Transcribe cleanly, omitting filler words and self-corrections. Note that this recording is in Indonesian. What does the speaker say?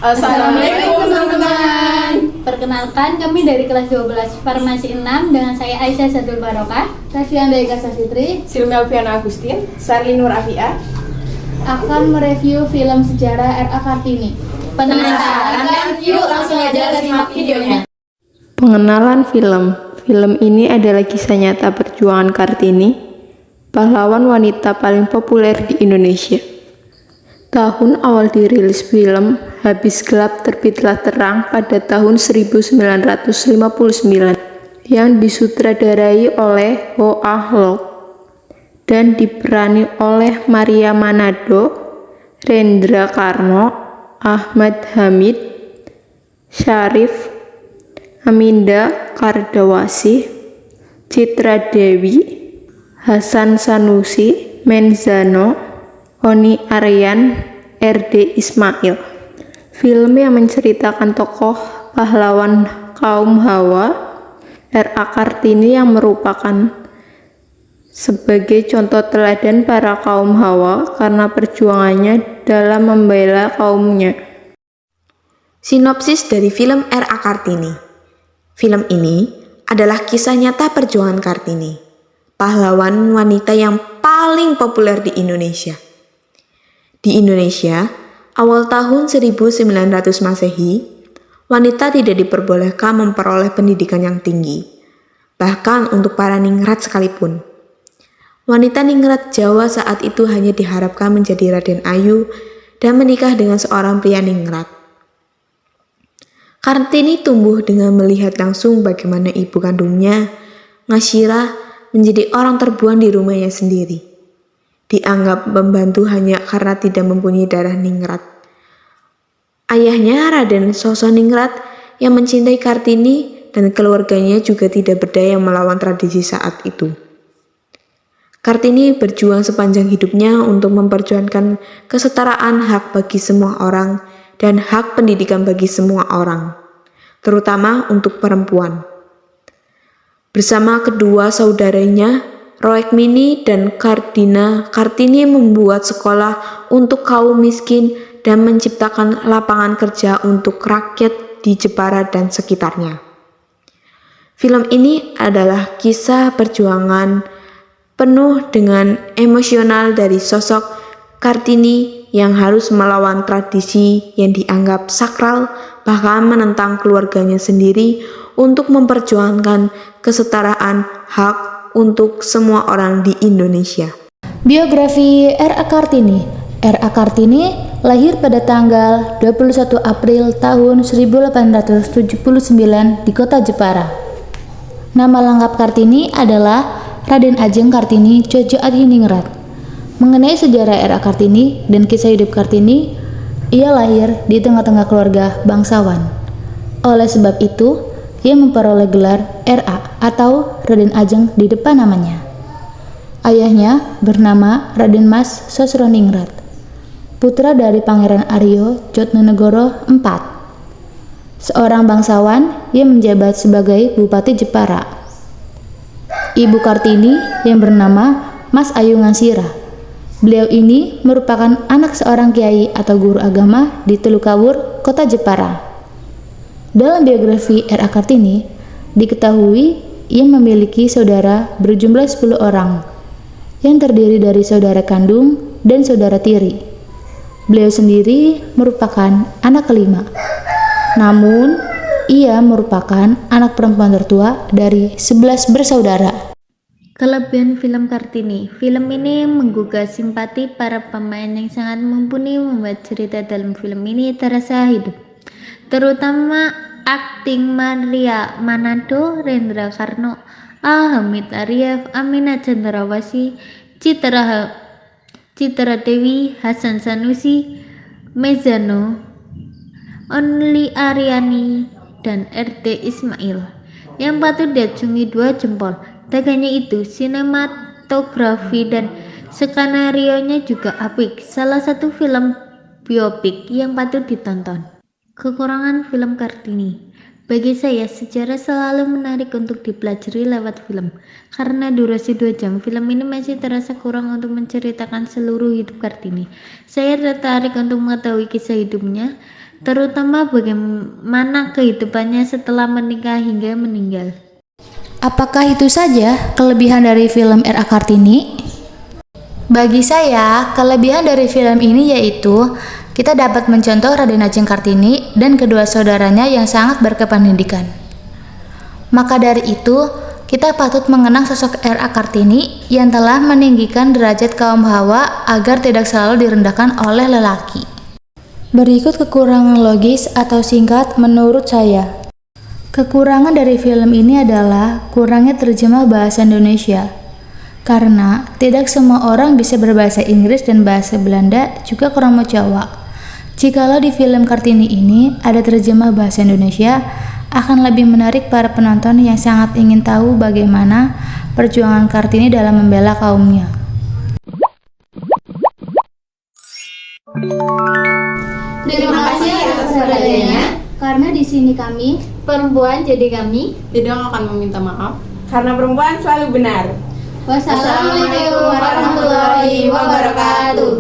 Assalamualaikum teman-teman. Perkenalkan, kami dari kelas 12 Farmasi 6 dengan saya Aisyah Sadul Barokah, Raffian Dayga Sasitri, Silmi Alfiana Agustin, Sarli Nur Afia akan mereview film sejarah R.A. Kartini. Penasaran? Yuk langsung aja simak videonya. Pengenalan film. Film ini adalah kisah nyata perjuangan Kartini, pahlawan wanita paling populer di Indonesia. Tahun awal dirilis film, Habis Gelap Terbitlah Terang pada tahun 1959 yang disutradarai oleh Ho Ah Look dan diperani oleh Maria Manado, Rendra Karno, Ahmad Hamid, Syarif, Aminda Kardawasi, Citra Dewi, Hasan Sanusi, Menzano, Oni Aryan, R.D. Ismail. Film yang menceritakan tokoh pahlawan kaum Hawa, R.A. Kartini yang merupakan sebagai contoh teladan para kaum Hawa karena perjuangannya dalam membela kaumnya. Sinopsis dari film R.A. Kartini. Film ini adalah kisah nyata perjuangan Kartini, pahlawan wanita yang paling populer di Indonesia. Di Indonesia, awal tahun 1900 Masehi, wanita tidak diperbolehkan memperoleh pendidikan yang tinggi, bahkan untuk para ningrat sekalipun. Wanita ningrat Jawa saat itu hanya diharapkan menjadi Raden Ayu dan menikah dengan seorang pria ningrat. Kartini tumbuh dengan melihat langsung bagaimana ibu kandungnya, Ngasirah, menjadi orang terbuang di rumahnya sendiri. Dianggap membantu hanya karena tidak mempunyai darah ningrat. Ayahnya Raden Sosoningrat yang mencintai Kartini dan keluarganya juga tidak berdaya melawan tradisi saat itu. Kartini berjuang sepanjang hidupnya untuk memperjuangkan kesetaraan hak bagi semua orang dan hak pendidikan bagi semua orang, terutama untuk perempuan. Bersama kedua saudaranya, Roekmini dan Kardina, Kartini membuat sekolah untuk kaum miskin dan menciptakan lapangan kerja untuk rakyat di Jepara dan sekitarnya. Film ini adalah kisah perjuangan penuh dengan emosional dari sosok Kartini yang harus melawan tradisi yang dianggap sakral, bahkan menentang keluarganya sendiri untuk memperjuangkan kesetaraan hak untuk semua orang di Indonesia. Biografi R.A. Kartini. R.A. Kartini lahir pada tanggal 21 April tahun 1879 di kota Jepara. Nama lengkap Kartini adalah Raden Ajeng Kartini Jojo Adhiningrat. Mengenai sejarah R.A. Kartini dan kisah hidup Kartini, ia lahir di tengah-tengah keluarga bangsawan. Oleh sebab itu, ia memperoleh gelar R.A. atau Raden Ajeng di depan namanya. Ayahnya bernama Raden Mas Sosroningrat, putra dari Pangeran Aryo Jotnanegoro IV, seorang bangsawan yang menjabat sebagai Bupati Jepara. Ibu Kartini yang bernama Mas Ayu Ngasirah. Beliau ini merupakan anak seorang kiai atau guru agama di Telukawur, kota Jepara. Dalam biografi R.A. Kartini, diketahui ia memiliki saudara berjumlah 10 orang, yang terdiri dari saudara kandung dan saudara tiri. Beliau sendiri merupakan anak kelima. Namun, ia merupakan anak perempuan tertua dari 11 bersaudara. Kelebihan film Kartini. Film ini menggugah simpati para pemain yang sangat mumpuni membuat cerita dalam film ini terasa hidup. Terutama akting Maria Manado, Rendra Karno, Hamid Arif, Amina Chandrawasih, Citra Dewi, Hasan Sanusi, Mezano, Only Aryani, dan R.D. Ismail yang patut diacungi 2 jempol. Tak hanya itu, sinematografi dan skenario-nya juga apik. Salah satu film biopik yang patut ditonton. Kekurangan film Kartini. Bagi saya, sejarah selalu menarik untuk dipelajari lewat film. Karena durasi 2 jam, film ini masih terasa kurang untuk menceritakan seluruh hidup Kartini. Saya tertarik untuk mengetahui kisah hidupnya terutama bagaimana kehidupannya setelah menikah hingga meninggal. Apakah itu saja kelebihan dari film R.A. Kartini? Bagi saya, kelebihan dari film ini yaitu kita dapat mencontoh Raden Ajeng Kartini dan kedua saudaranya yang sangat berkependidikan. Maka dari itu, kita patut mengenang sosok R.A. Kartini yang telah meninggikan derajat kaum hawa agar tidak selalu direndahkan oleh lelaki. Berikut kekurangan logis atau singkat menurut saya. Kekurangan dari film ini adalah kurangnya terjemah bahasa Indonesia. Karena tidak semua orang bisa berbahasa Inggris dan bahasa Belanda juga kromo Jawa. Jikalau di film Kartini ini ada terjemah bahasa Indonesia, akan lebih menarik para penonton yang sangat ingin tahu bagaimana perjuangan Kartini dalam membela kaumnya. Terima kasih atas perhatiannya. Karena di sini kami Perempuan jadi kami. Tidak akan meminta maaf. Karena perempuan selalu benar. wassalamualaikum warahmatullahi wabarakatuh.